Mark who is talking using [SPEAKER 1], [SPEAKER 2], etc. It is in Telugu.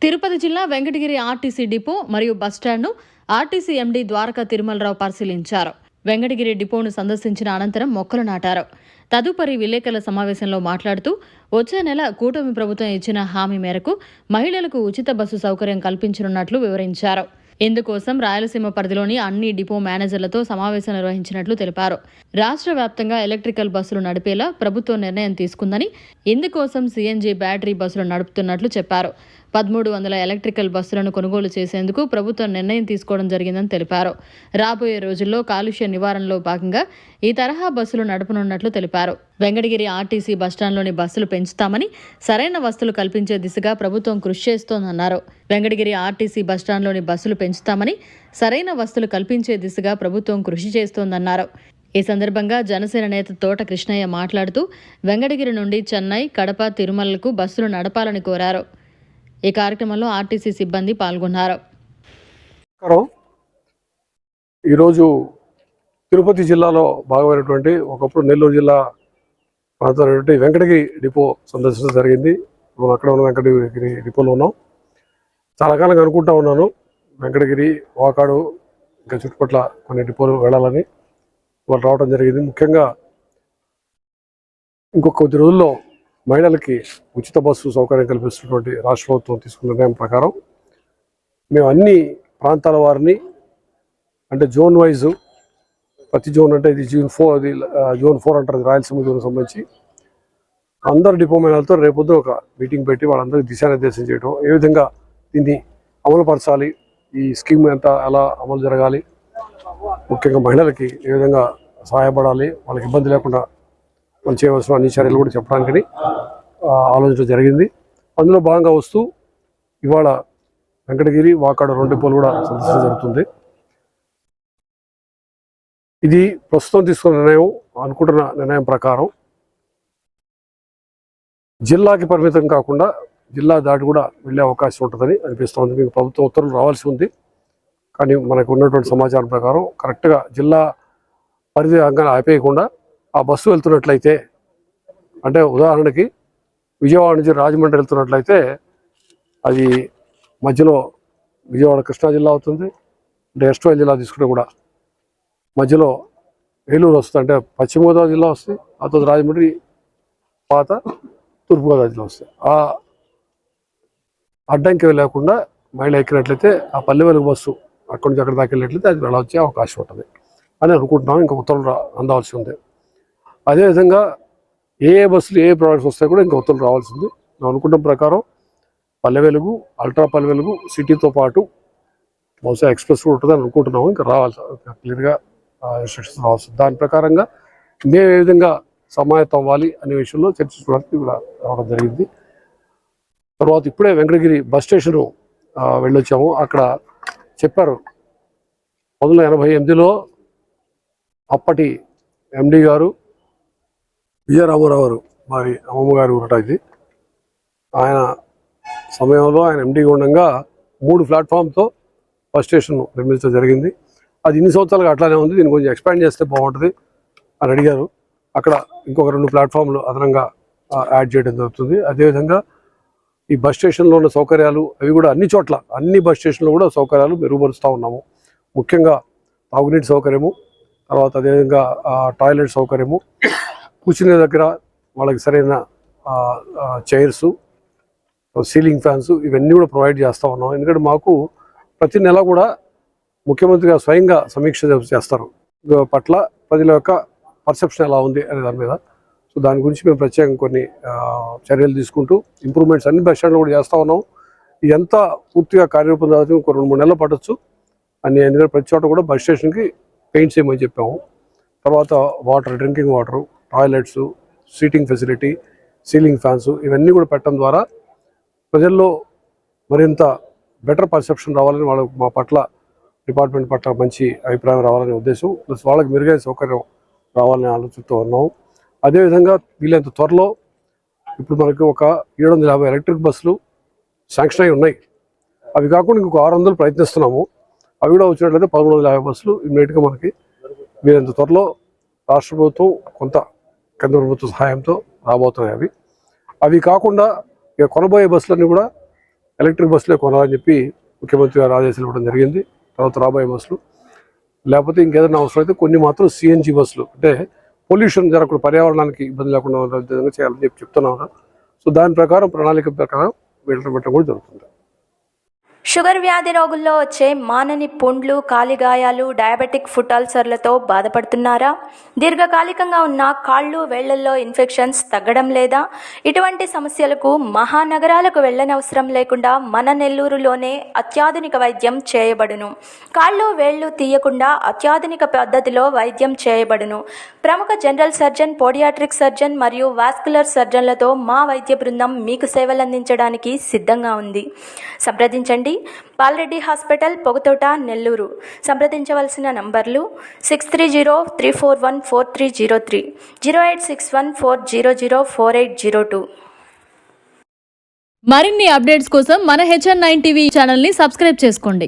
[SPEAKER 1] తిరుపతి జిల్లా వెంకటగిరి ఆర్టీసీ డిపో మరియు బస్టాండ్ను ఆర్టీసీ ఎండీ ద్వారకా తిరుమలరావు పరిశీలించారు. వెంకటగిరి డిపోను సందర్శించిన అనంతరం మొక్కలు నాటారు. తదుపరి విలేకరుల సమావేశంలో మాట్లాడుతూ వచ్చే నెల కూటమి ప్రభుత్వం ఇచ్చిన హామీ మేరకు మహిళలకు ఉచిత బస్సు సౌకర్యం కల్పించనున్నట్లు వివరించారు. ఇందుకోసం రాయలసీమ పరిధిలోని అన్ని డిపో మేనేజర్లతో సమావేశం నిర్వహించినట్లు తెలిపారు. రాష్ట్ర వ్యాప్తంగా ఎలక్ట్రికల్ బస్సులు నడిపేలా ప్రభుత్వం నిర్ణయం తీసుకుందని, ఇందుకోసం సీఎన్జీ బ్యాటరీ బస్సులు నడుపుతున్నట్లు చెప్పారు. 1300 ఎలక్ట్రికల్ బస్సులను కొనుగోలు చేసేందుకు ప్రభుత్వం నిర్ణయం తీసుకోవడం జరిగిందని తెలిపారు. రాబోయే రోజుల్లో కాలుష్య నివారణలో భాగంగా ఈ తరహా బస్సులు నడపనున్నట్లు తెలిపారు. వెంకటగిరి ఆర్టీసీ బస్టాండ్లోని బస్సులు పెంచుతామని, సరైన వసతులు కల్పించే దిశగా ప్రభుత్వం కృషి చేస్తోందన్నారు. వెంకటగిరి ఆర్టీసీ బస్టాండ్లోని బస్సులు పెంచుతామని, సరైన వసతులు కల్పించే దిశగా ప్రభుత్వం కృషి చేస్తోందన్నారు. ఈ సందర్భంగా జనసేన నేత తోట కృష్ణయ్య మాట్లాడుతూ వెంకటగిరి నుండి చెన్నై, కడప, తిరుమలకు బస్సులు నడపాలని కోరారు. ఈ కార్యక్రమంలో ఆర్టీసీ సిబ్బంది పాల్గొన్నారు.
[SPEAKER 2] ఈరోజు తిరుపతి జిల్లాలో భాగమైనటువంటి ఒకప్పుడు నెల్లూరు జిల్లా ప్రాంతమైనటువంటి వెంకటగిరి డిపో సందర్శించడం జరిగింది. మనం అక్కడ ఉన్న వెంకటగిరి డిపోలో ఉన్నాం. చాలా కాలంగా అనుకుంటా ఉన్నాను వెంకటగిరి, వాకాడు ఇంకా చుట్టుపక్కల కొన్ని డిపోలు వెళ్ళాలని. వాళ్ళు రావడం జరిగింది. ముఖ్యంగా ఇంకొక కొద్ది రోజుల్లో మహిళలకి ఉచిత బస్సు సౌకర్యం కల్పిస్తున్నటువంటి రాష్ట్ర ప్రభుత్వం తీసుకున్న నిర్ణయం ప్రకారం మేము అన్ని ప్రాంతాల వారిని, అంటే జోన్ వైజు, ప్రతి జోన్ అంటే ఇది జోన్ 4 అంటారు, రాయలసీమ జోన్ సంబంధించి అందరు డిపో మేళాలతో రేపొద్దు ఒక మీటింగ్ పెట్టి వాళ్ళందరికీ దిశానిర్దేశం చేయడం, ఏ విధంగా దీన్ని అమలు పరచాలి, ఈ స్కీమ్ ఎలా అమలు జరగాలి, ముఖ్యంగా మహిళలకి ఏ విధంగా సహాయపడాలి, వాళ్ళకి ఇబ్బంది లేకుండా మనం చేయవలసిన అన్ని చర్యలు కూడా చెప్పడానికి ఆలోచించడం జరిగింది. అందులో భాగంగా వస్తూ ఇవాళ వెంకటగిరి, వాకాడు 2 డిపోలు కూడా సందర్శించడం జరుగుతుంది. ఇది ప్రస్తుతం తీసుకున్న నిర్ణయం, అనుకుంటున్న నిర్ణయం ప్రకారం జిల్లాకి పరిమితం కాకుండా జిల్లా దాటి కూడా వెళ్ళే అవకాశం ఉంటుందని అనిపిస్తోంది. మీకు ప్రభుత్వం ఉత్తర్వులు రావాల్సి ఉంది, కానీ మనకు ఉన్నటువంటి సమాచారం ప్రకారం కరెక్ట్గా జిల్లా పరిధి అంగా ఆపేయకుండా ఆ బస్సు వెళ్తున్నట్లయితే, అంటే ఉదాహరణకి విజయవాడ నుంచి రాజమండ్రి వెళ్తున్నట్లయితే అది మధ్యలో విజయవాడ కృష్ణా జిల్లా అవుతుంది. అంటే ఎస్ట్వైల్ జిల్లా తీసుకుంటే కూడా మధ్యలో ఏలూరు వస్తుంది, అంటే పశ్చిమ గోదావరి జిల్లా వస్తుంది. ఆ తర్వాత రాజమండ్రి, పాత తూర్పుగోదావరి జిల్లా వస్తుంది. ఆ అడ్డంకి వెళ్ళకుండా మహిళ ఎక్కినట్లయితే ఆ పల్లె వెలుగు బస్సు అక్కడి నుంచి అక్కడ దాకా వెళ్ళినట్లయితే అది వెళ్ళ వచ్చే అవకాశం ఉంటుంది అని అనుకుంటున్నాం. ఇంకా ఉత్తర్వులు అందాల్సి ఉంది. అదేవిధంగా ఏ బస్సులు ఏ ప్రోడక్ట్స్ వస్తాయి కూడా ఇంకా ఉత్తర్వులు రావాల్సి ఉంది. మేము అనుకుంటున్న ప్రకారం పల్లె వెలుగు, అల్ట్రా పల్లె వెలుగు, సిటీతో పాటు బహుశా ఎక్స్ప్రెస్ కూడా ఉంటుందని అనుకుంటున్నాము. ఇంకా రావాలి, క్లియర్గా ఇన్స్ట్రక్షన్స్ రావాల్సి. దాని ప్రకారంగా మేము ఏ విధంగా సమాయత్తం అవ్వాలి అనే విషయంలో చర్చించుకోవడానికి కూడా రావడం జరిగింది. తర్వాత ఇప్పుడే వెంకటగిరి బస్ స్టేషను వెళ్ళొచ్చాము. అక్కడ చెప్పారు 1988లో అప్పటి ఎండి గారు విజయరామారావు గారు, మరి అమ్మమ్మ గారు ఊరట ఇది, ఆయన సమయంలో ఆయన ఎండిగా ఉండగా 3 ప్లాట్ఫామ్తో బస్ స్టేషన్ నిర్మించడం జరిగింది. అది ఇన్ని సంవత్సరాలుగా అట్లానే ఉంది, దీన్ని కొంచెం ఎక్స్పాండ్ చేస్తే బాగుంటుంది అని అడిగారు. అక్కడ ఇంకొక 2 ప్లాట్ఫామ్లు అదనంగా యాడ్ చేయడం జరుగుతుంది. అదేవిధంగా ఈ బస్ స్టేషన్లో ఉన్న సౌకర్యాలు అవి కూడా అన్ని చోట్ల, అన్ని బస్ స్టేషన్లో కూడా సౌకర్యాలు మెరుగుపరుస్తూ ఉన్నాము. ముఖ్యంగా తాగునీటి సౌకర్యము, తర్వాత అదేవిధంగా టాయిలెట్ సౌకర్యము, కూర్చునే దగ్గర వాళ్ళకి సరైన చైర్సు, సీలింగ్ ఫ్యాన్స్ ఇవన్నీ కూడా ప్రొవైడ్ చేస్తూ ఉన్నాం. ఎందుకంటే మాకు ప్రతి నెల కూడా ముఖ్యమంత్రి గారు స్వయంగా సమీక్ష చేస్తారు పట్ల ప్రజల యొక్క పర్సెప్షన్ ఎలా ఉంది అనే దాని మీద. సో దాని గురించి మేము ప్రత్యేకంగా కొన్ని చర్యలు తీసుకుంటూ ఇంప్రూవ్మెంట్స్ అన్ని బస్ స్టాండ్లో కూడా చేస్తూ ఉన్నాం. ఇదంతా పూర్తిగా కార్యరూపం దాదాపు ఒక 2-3 నెలలు పట్టచ్చు అని. ఎందుకంటే ప్రతి చోట కూడా బస్ స్టేషన్కి పెయింట్స్ చేయమని చెప్పాము. తర్వాత water, drinking water, toilets, seating facility, ceiling fans ఇవన్నీ కూడా పెట్టడం ద్వారా ప్రజల్లో మరింత బెటర్ పర్సెప్షన్ రావాలని, వాళ్ళకు మా పట్ల, డిపార్ట్మెంట్ పట్ల మంచి అభిప్రాయం రావాలనే ఉద్దేశం, ప్లస్ వాళ్ళకి మెరుగైన సౌకర్యం రావాలనే ఆలోచనతో ఉన్నాము. అదేవిధంగా వీళ్ళంత త్వరలో ఇప్పుడు మనకు ఒక 750 ఎలక్ట్రిక్ బస్సులు శాంక్షన్ అయి ఉన్నాయి. అవి కాకుండా ఇంకొక 600 ప్రయత్నిస్తున్నాము. అవి కూడా వచ్చినట్లయితే 1350 బస్సులు ఇమ్మీడియట్గా మనకి వీరంత త్వరలో రాష్ట్ర ప్రభుత్వం కొంత కేంద్ర ప్రభుత్వ సహాయంతో రాబోతున్నాయి. అవి కాకుండా ఇక కొనబోయే బస్సులన్నీ కూడా ఎలక్ట్రిక్ బస్సులే కొనాలని చెప్పి ముఖ్యమంత్రి గారు ఆదేశాలు ఇవ్వడం జరిగింది. తర్వాత రాబోయే బస్సులు లేకపోతే ఇంకేదైనా అవసరం అయితే కొన్ని మాత్రం సిఎన్జి బస్సులు, అంటే పొల్యూషన్ జరగకుండా పర్యావరణానికి ఇబ్బంది లేకుండా ఉండే విధంగా చేయాలని చెప్పి చెప్తున్నారు. సో దాని ప్రకారం ప్రణాళిక ప్రకారం వీళ్ళని పెట్టడం కూడా జరుగుతుంది.
[SPEAKER 3] షుగర్ వ్యాధి రోగుల్లో వచ్చే మానని పుండ్లు, కాలిగాయాలు, డయాబెటిక్ ఫుట్ అల్సర్లతో బాధపడుతున్నారా? దీర్ఘకాలికంగా ఉన్న కాళ్ళు, వేళ్లల్లో ఇన్ఫెక్షన్స్ తగ్గడం లేదా? ఇటువంటి సమస్యలకు మహానగరాలకు వెళ్ళనవసరం లేకుండా మన నెల్లూరులోనే అత్యాధునిక వైద్యం చేయబడును. కాళ్ళు, వేళ్లు తీయకుండా అత్యాధునిక పద్ధతిలో వైద్యం చేయబడును. ప్రముఖ జనరల్ సర్జన్, పోడియాట్రిక్ సర్జన్ మరియు వాస్కులర్ సర్జన్లతో మా వైద్య బృందం మీకు సేవలందించడానికి సిద్ధంగా ఉంది. సంప్రదించండి. బాలరెడ్డి హాస్పిటల్, పొగతోట, నెల్లూరు. సంప్రదించవలసిన నంబర్లు 6303414303, 08614004802.
[SPEAKER 1] మరిన్ని అప్డేట్స్ కోసం మన HN9 టీవీ ఛానల్ని సబ్స్క్రైబ్ చేసుకోండి.